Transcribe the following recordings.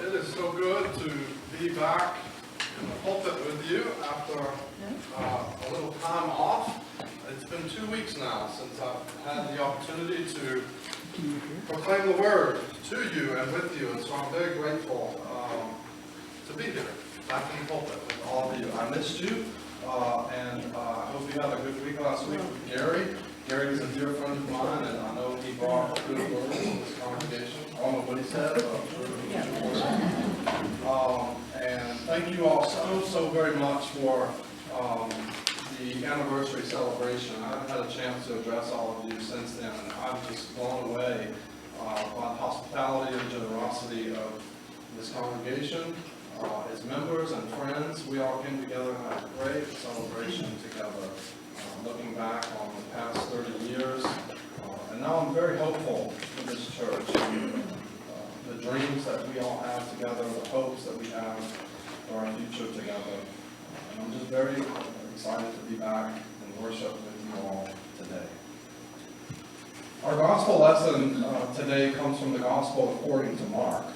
It is so good to be back in the pulpit with you after a little time off. It's been 2 weeks now since I've had the opportunity to proclaim the word to you and with you, and so I'm very grateful to be here, back in the pulpit with all of you. I missed you, and I hope you had a good week last week with Gary. Gary is a dear friend of mine, and I know he brought good word to this congregation. I don't know what he said, but and thank you all so very much for the anniversary celebration. I haven't had a chance to address all of you since then, and I'm just blown away by the hospitality and generosity of this congregation, its members and friends. We all came together and had a great celebration together. Looking back on the past 30 years, and now I'm very hopeful for this church, and the dreams that we all have together, the hopes that we have for our future together. And I'm just very excited to be back in worship with you all today. Our gospel lesson today comes from the gospel according to Mark.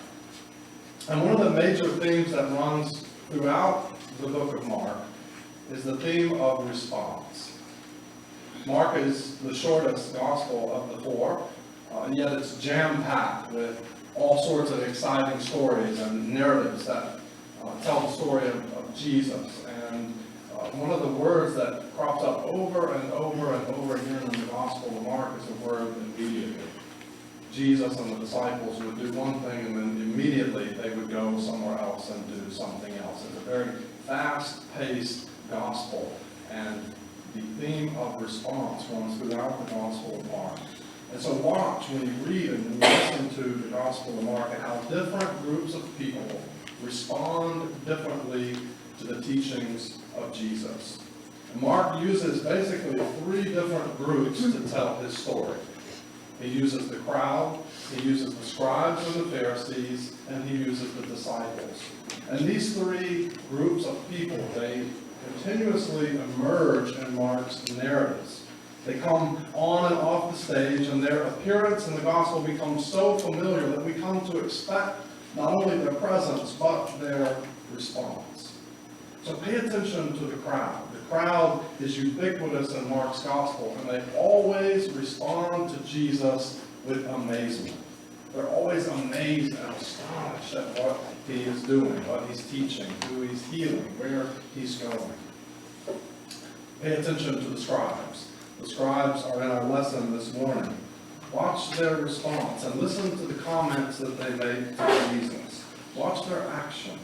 And one of the major themes that runs throughout the book of Mark is the theme of response. Mark is the shortest gospel of the four, and yet it's jam-packed with all sorts of exciting stories and narratives that tell the story of Jesus. And one of the words that crops up over and over and over again in the Gospel of Mark is the word immediately. Jesus and the disciples would do one thing, and then immediately they would go somewhere else and do something else. It's a very fast-paced gospel, and the theme of response runs throughout the Gospel of Mark. And so watch when you read and when you listen to the Gospel of Mark and how different groups of people respond differently to the teachings of Jesus. And Mark uses basically 3 different groups to tell his story. He uses the crowd, he uses the scribes and the Pharisees, and he uses the disciples. And these 3 groups of people, they continuously emerge in Mark's narratives. They come on and off the stage, and their appearance in the gospel becomes so familiar that we come to expect not only their presence, but their response. So pay attention to the crowd. The crowd is ubiquitous in Mark's gospel, and they always respond to Jesus with amazement. They're always amazed and astonished at what he is doing, what he's teaching, who he's healing, where he's going. Pay attention to the scribes. The scribes are in our lesson this morning. Watch their response and listen to the comments that they make to Jesus. Watch their actions.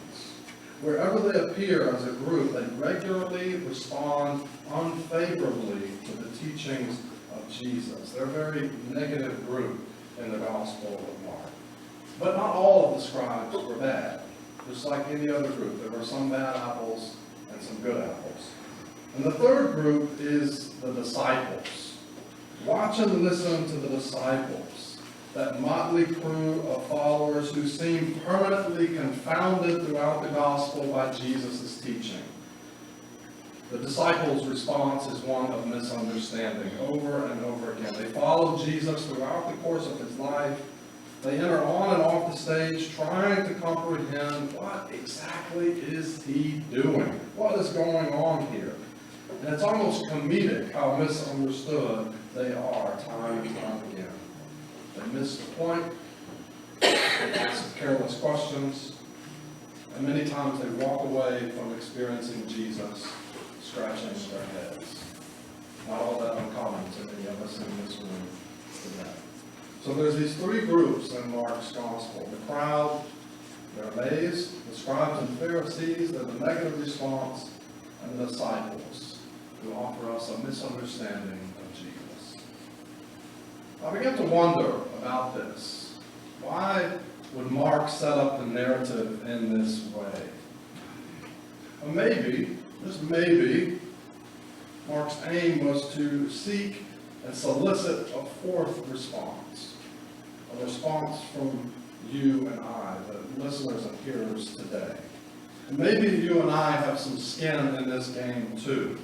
Wherever they appear as a group, they regularly respond unfavorably to the teachings of Jesus. They're a very negative group in the Gospel of Mark. But not all of the scribes were bad. Just like any other group, there were some bad apples and some good apples. And the third group is the disciples. Watch and listen to the disciples, that motley crew of followers who seem permanently confounded throughout the gospel by Jesus' teaching. The disciples' response is one of misunderstanding over and over again. They follow Jesus throughout the course of his life. They enter on and off the stage trying to comprehend what exactly is he doing? What is going on here? And it's almost comedic how misunderstood they are time and time again. They miss the point, they ask careless questions, and many times they walk away from experiencing Jesus scratching their heads. Not all that uncommon to many of us in this room today. So there's these 3 groups in Mark's gospel. The crowd, they're amazed. The scribes and Pharisees, they're the negative response. And the disciples, who offer us a misunderstanding of Jesus. I began to wonder about this. Why would Mark set up the narrative in this way? Well, maybe, just maybe, Mark's aim was to seek and solicit a 4th response. A response from you and I, the listeners and hearers today. And maybe you and I have some skin in this game too.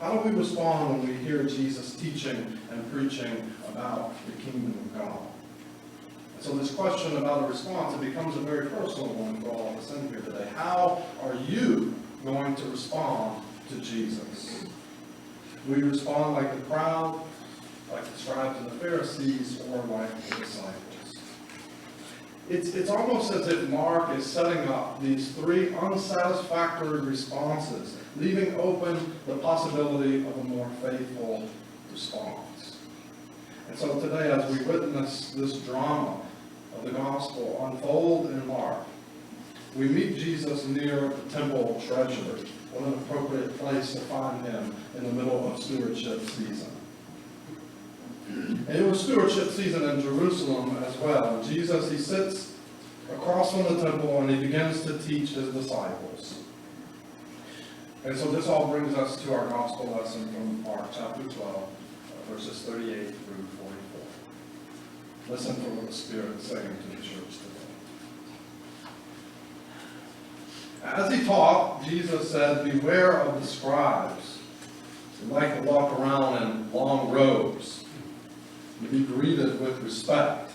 How do we respond when we hear Jesus teaching and preaching about the kingdom of God? So this question about a response, it becomes a very personal one for all of us in here today. How are you going to respond to Jesus? Will you respond like the crowd, like the scribes and the Pharisees, or like the disciples? It's almost as if Mark is setting up these three unsatisfactory responses, leaving open the possibility of a more faithful response. And so today, as we witness this drama of the gospel unfold in Mark, we meet Jesus near the temple treasury, what an appropriate place to find him in the middle of stewardship season. And it was stewardship season in Jerusalem as well. And Jesus, he sits across from the temple and he begins to teach his disciples. And so this all brings us to our gospel lesson from Mark chapter 12, verses 38 through 44. Listen for what the Spirit is saying to the church today. As he taught, Jesus said, "Beware of the scribes who like to walk around in long robes, to be greeted with respect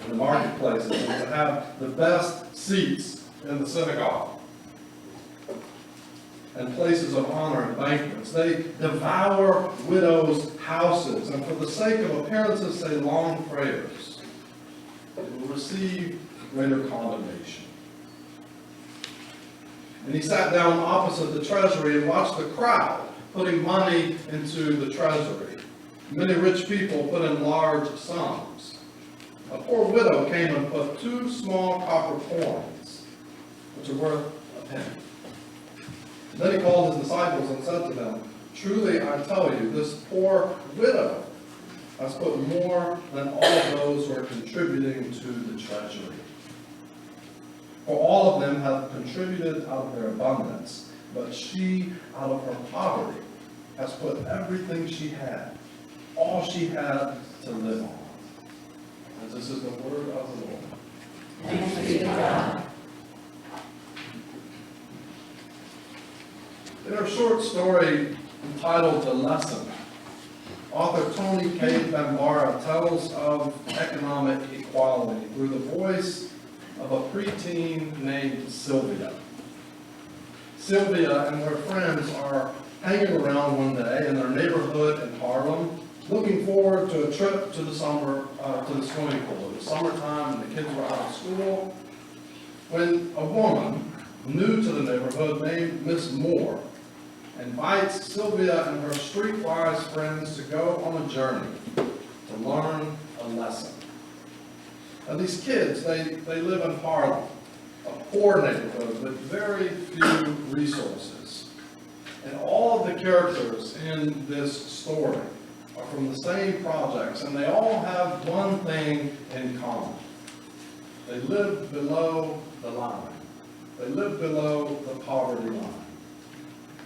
in the marketplaces, and to have the best seats in the synagogue and places of honor and banquets. They devour widows' houses, and for the sake of appearances say long prayers. They will receive greater condemnation." And he sat down opposite the treasury and watched the crowd putting money into the treasury. Many rich people put in large sums. A poor widow came and put 2 small copper coins, which are worth a penny. Then he called his disciples and said to them, "Truly I tell you, this poor widow has put more than all those who are contributing to the treasury. For all of them have contributed out of their abundance, but she, out of her poverty, has put everything she had, all she had to live on." And this is the word of the Lord. Thanks be to God. In her short story entitled "The Lesson," author Tony K. Bambara tells of economic equality through the voice of a preteen named Sylvia. Sylvia and her friends are hanging around one day in their neighborhood in Harlem, looking forward to a trip to the swimming pool. It was summertime and the kids were out of school, when a woman new to the neighborhood named Miss Moore invites Sylvia and her streetwise friends to go on a journey to learn a lesson. Now these kids, they live in Harlem, a poor neighborhood with very few resources. And all of the characters in this story are from the same projects, and they all have one thing in common. They live below the line. They live below the poverty line.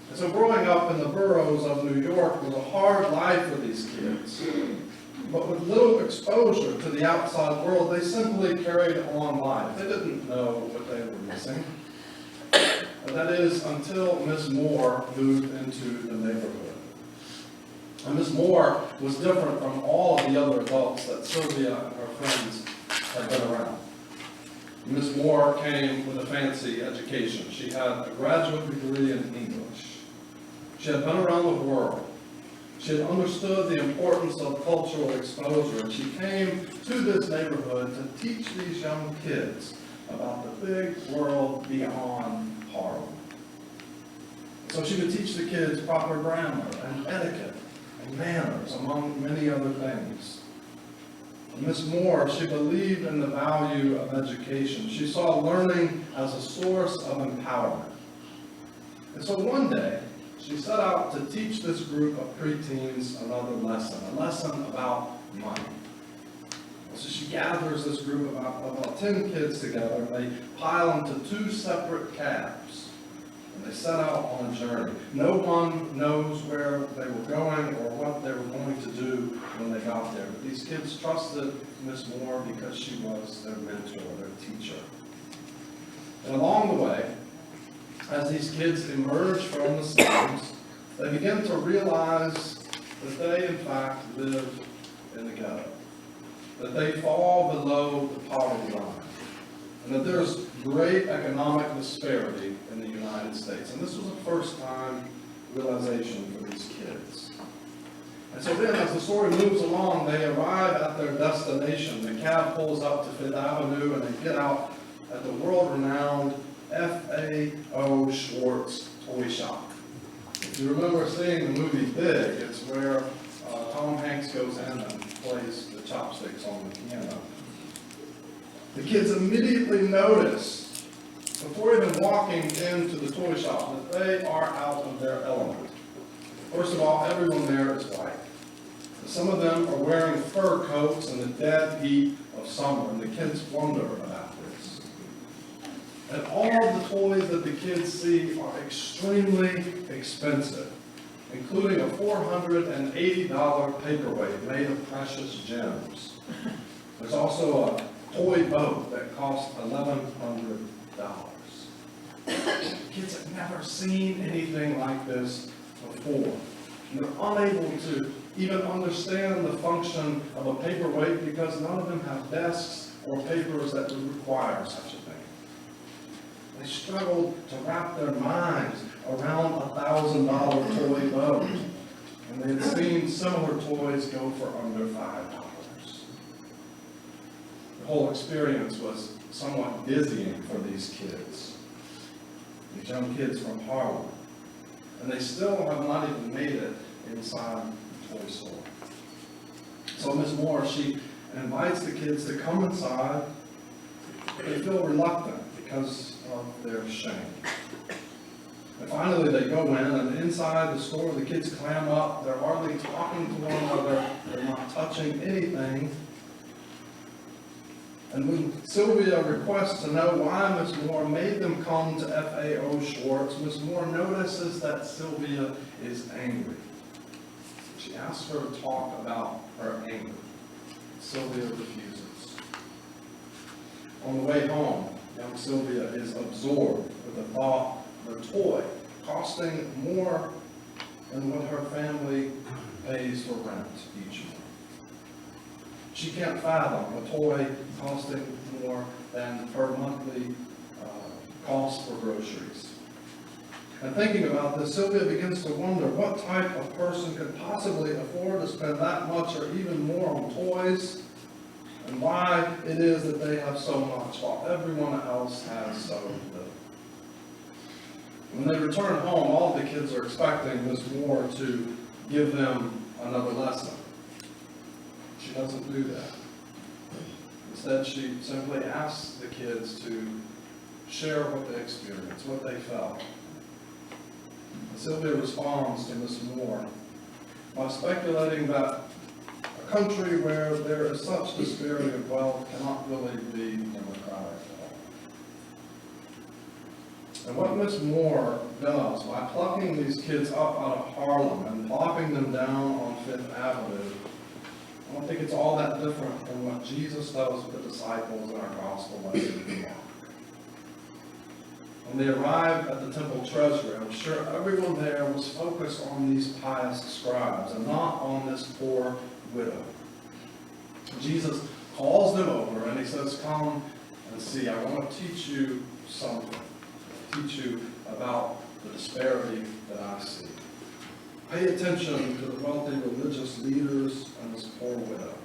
And so growing up in the boroughs of New York was a hard life for these kids. But with little exposure to the outside world, they simply carried on life. They didn't know what they were missing. And that is until Miss Moore moved into the neighborhood. And Miss Moore was different from all of the other adults that Sylvia and her friends had been around. Miss Moore came with a fancy education. She had a graduate degree in English. She had been around the world. She had understood the importance of cultural exposure, and she came to this neighborhood to teach these young kids about the big world beyond Harlem. So she would teach the kids proper grammar and etiquette and manners, among many other things. Miss Moore, she believed in the value of education. She saw learning as a source of empowerment. And so one day, she set out to teach this group of preteens another lesson, a lesson about money. So she gathers this group of about 10 kids together. They pile into 2 separate cabs, and they set out on a journey. No one knows where they were going or what they were going to do when they got there. But these kids trusted Miss Moore because she was their mentor, their teacher. And along the way, as these kids emerge from the slums, they begin to realize that they, in fact, live in the ghetto. that they fall below the poverty line, and that there's great economic disparity in the United States. And this was a first-time realization for these kids. And so then, as the story moves along, they arrive at their destination. The cab pulls up to Fifth Avenue, and they get out at the world-renowned F.A.O. Schwartz toy shop. If you remember seeing the movie Big, it's where Tom Hanks goes in and plays the chopsticks on the piano. The kids immediately notice, before even walking into the toy shop, that they are out of their element. First of all, everyone there is white. Some of them are wearing fur coats in the dead heat of summer, and the kids wonder about this. And all the toys that the kids see are extremely expensive, including a $480 paperweight made of precious gems. There's also a toy boat that costs $1,100. Kids have never seen anything like this before. And they're unable to even understand the function of a paperweight because none of them have desks or papers that would require such a thing. They struggled to wrap their minds around a $1,000 toy boat. And they had seen similar toys go for under $5. The whole experience was somewhat dizzying for these kids, these young kids from Harlem. And they still have not even made it inside the toy store. So Miss Moore, she invites the kids to come inside. They feel reluctant because of their shame. And finally they go in, and inside the store the kids clam up. They're hardly talking to one another. They're not touching anything. And when Sylvia requests to know why Miss Moore made them come to F.A.O. Schwartz, Miss Moore notices that Sylvia is angry. She asks her to talk about her anger. Sylvia refuses. On the way home, young Sylvia is absorbed with the thought of a toy costing more than what her family pays for rent each month. She can't fathom a toy costing more than her monthly cost for groceries. And thinking about this, Sylvia begins to wonder what type of person could possibly afford to spend that much or even more on toys, and why it is that they have so much while everyone else has so little. When they return home, all the kids are expecting Miss Moore to give them another lesson. She doesn't do that. Instead, she simply asks the kids to share what they experienced, what they felt. And Sylvia responds to Miss Moore by speculating that a country where there is such disparity of wealth cannot really be democratic at all. And what Miss Moore does by plucking these kids up out of Harlem and plopping them down on Fifth Avenue, I don't think it's all that different from what Jesus does with the disciples in our gospel lesson in Mark. When they arrived at the temple treasury, I'm sure everyone there was focused on these pious scribes and not on this poor widow. Jesus calls them over and he says, "Come and see. I want to teach you something. Teach you about the disparity that I see. Pay attention to the wealthy religious leaders and this poor widow."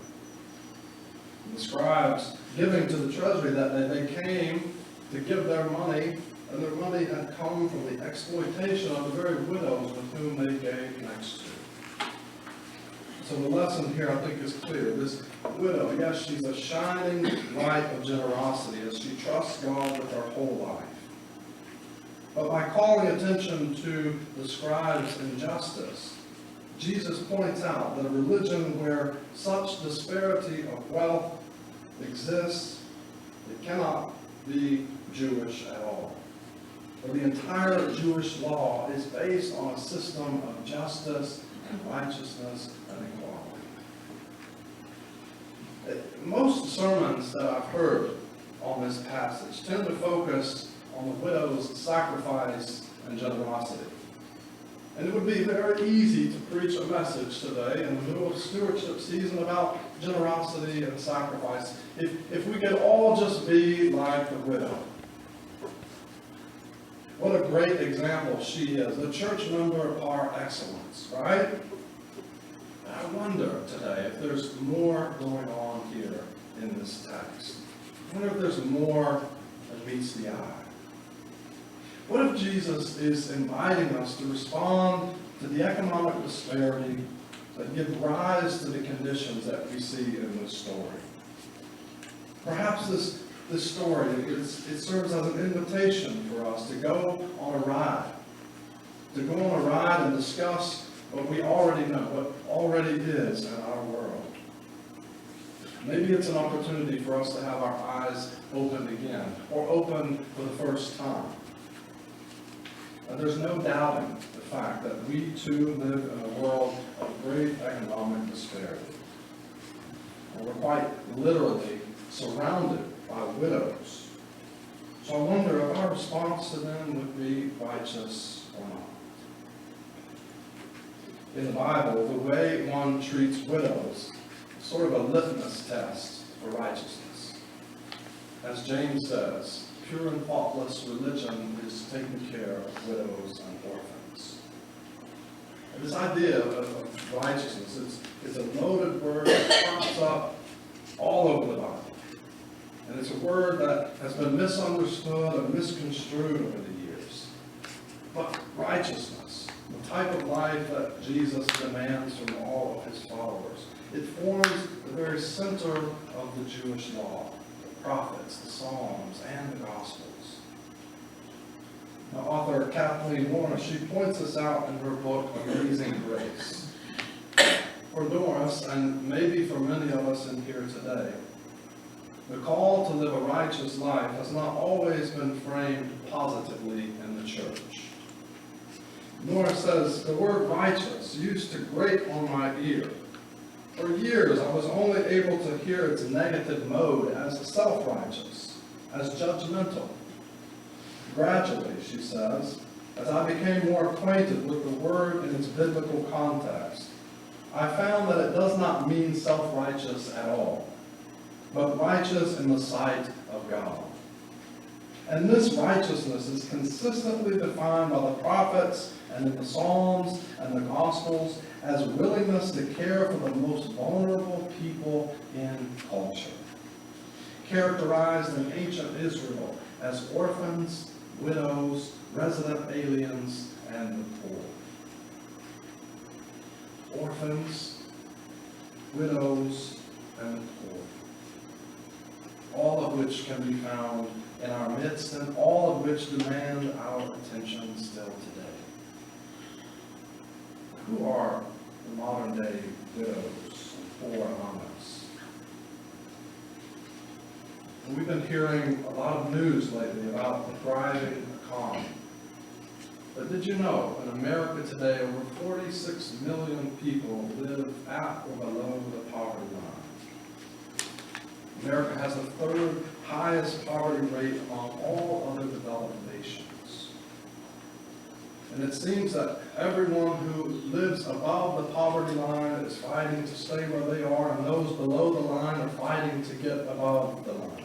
And the scribes giving to the treasury that day, they came to give their money, and their money had come from the exploitation of the very widows with whom they gave next to. So the lesson here, I think, is clear. This widow, yes, she's a shining light of generosity as she trusts God with her whole life. But by calling attention to the scribes' injustice, Jesus points out that a religion where such disparity of wealth exists, it cannot be Jewish at all. For the entire Jewish law is based on a system of justice and righteousness and equality. Most sermons that I've heard on this passage tend to focus on the widow's sacrifice and generosity. And it would be very easy to preach a message today in the middle of stewardship season about generosity and sacrifice. If we could all just be like the widow. What a great example she is, the church member par excellence, right? I wonder today if there's more going on here in this text. I wonder if there's more that meets the eye. What if Jesus is inviting us to respond to the economic disparity that give rise to the conditions that we see in this story? Perhaps this story, it serves as an invitation for us to go on a ride. To go on a ride and discuss what we already know, what already is in our world. Maybe it's an opportunity for us to have our eyes opened again, or open for the first time. And there's no doubting the fact that we too live in a world of great economic disparity. And we're quite literally surrounded by widows. So I wonder if our response to them would be righteous or not. In the Bible, the way one treats widows is sort of a litmus test for righteousness. As James says, pure and faultless religion is taking care of widows and orphans. And this idea of righteousness, it's a loaded word that pops up all over the Bible. And it's a word that has been misunderstood and misconstrued over the years. But righteousness, the type of life that Jesus demands from all of his followers, it forms the very center of the Jewish law, the prophets, the Psalms, and the Gospels. Now, author Kathleen Warner, she points this out in her book, Amazing Grace. For Doris, and maybe for many of us in here today, the call to live a righteous life has not always been framed positively in the church. Nora says, the word righteous used to grate on my ear. For years, I was only able to hear its negative mode as self-righteous, as judgmental. Gradually, she says, as I became more acquainted with the word in its biblical context, I found that it does not mean self-righteous at all, but righteous in the sight of God. And this righteousness is consistently defined by the prophets and in the Psalms and the Gospels as willingness to care for the most vulnerable people in culture, characterized in ancient Israel as orphans, widows, resident aliens, and the poor. Orphans, widows, and the poor. All of which can be found in our midst, and all of which demand our attention still today. Who are the modern day widows and poor among us? And we've been hearing a lot of news lately about the thriving economy. But did you know, in America today, over 46 million people live at or below the poverty line? America has the third highest poverty rate among all other developed nations. And it seems that everyone who lives above the poverty line is fighting to stay where they are, and those below the line are fighting to get above the line.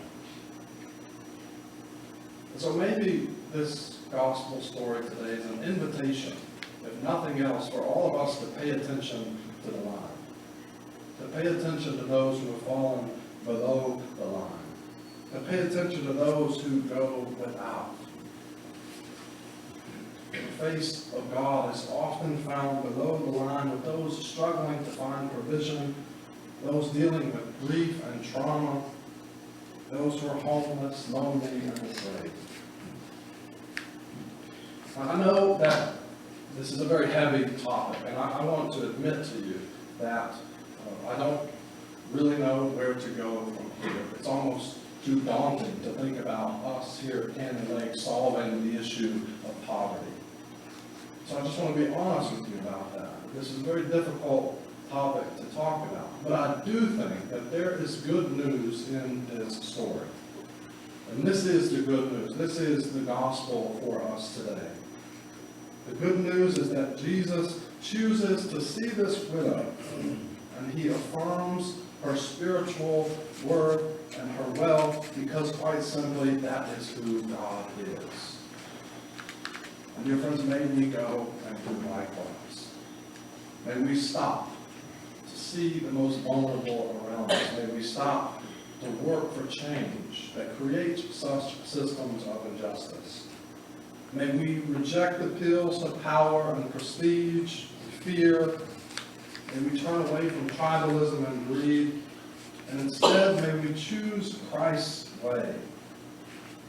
And so maybe this gospel story today is an invitation, if nothing else, for all of us to pay attention to the line. To pay attention to those who have fallen below the line. To pay attention to those who go without. The face of God is often found below the line with those struggling to find provision, those dealing with grief and trauma, those who are homeless, lonely, and afraid. I know that this is a very heavy topic, and I want to admit to you that I don't really know where to go from here. It's almost too daunting to think about us here at Canyon Lake solving the issue of poverty. So I just want to be honest with you about that. This is a very difficult topic to talk about. But I do think that there is good news in this story. And this is the good news. This is the gospel for us today. The good news is that Jesus chooses to see this widow, and he affirms her spiritual worth, and her wealth, because quite simply, that is who God is. And dear friends, may we go and do likewise. May we stop to see the most vulnerable around us. May we stop to work for change that creates such systems of injustice. May we reject the appeals to power and prestige, fear. May we turn away from tribalism and greed, and instead may we choose Christ's way.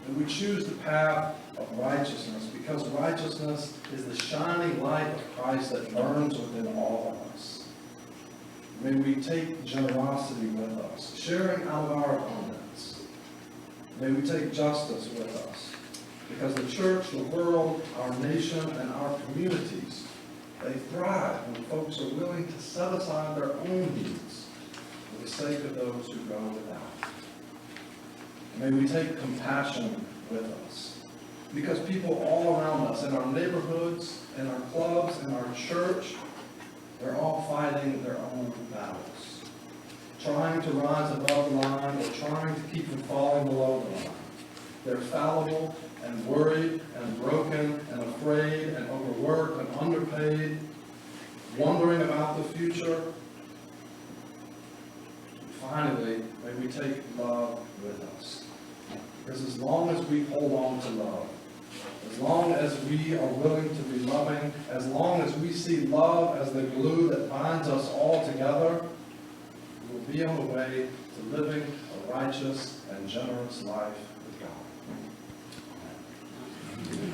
May we choose the path of righteousness, because righteousness is the shining light of Christ that burns within all of us. May we take generosity with us, sharing out of our abundance. May we take justice with us, because the church, the world, our nation, and our communities, they thrive when folks are willing to set aside their own needs for the sake of those who go without. May we take compassion with us, because people all around us, in our neighborhoods, in our clubs, in our church, they're all fighting their own battles, trying to rise above the line or trying to keep from falling below the line. They're fallible and worried and broken and afraid and overworked and underpaid, wondering about the future. Finally, may we take love with us. Because as long as we hold on to love, as long as we are willing to be loving, as long as we see love as the glue that binds us all together, we will be on the way to living a righteous and generous life with God. Amen.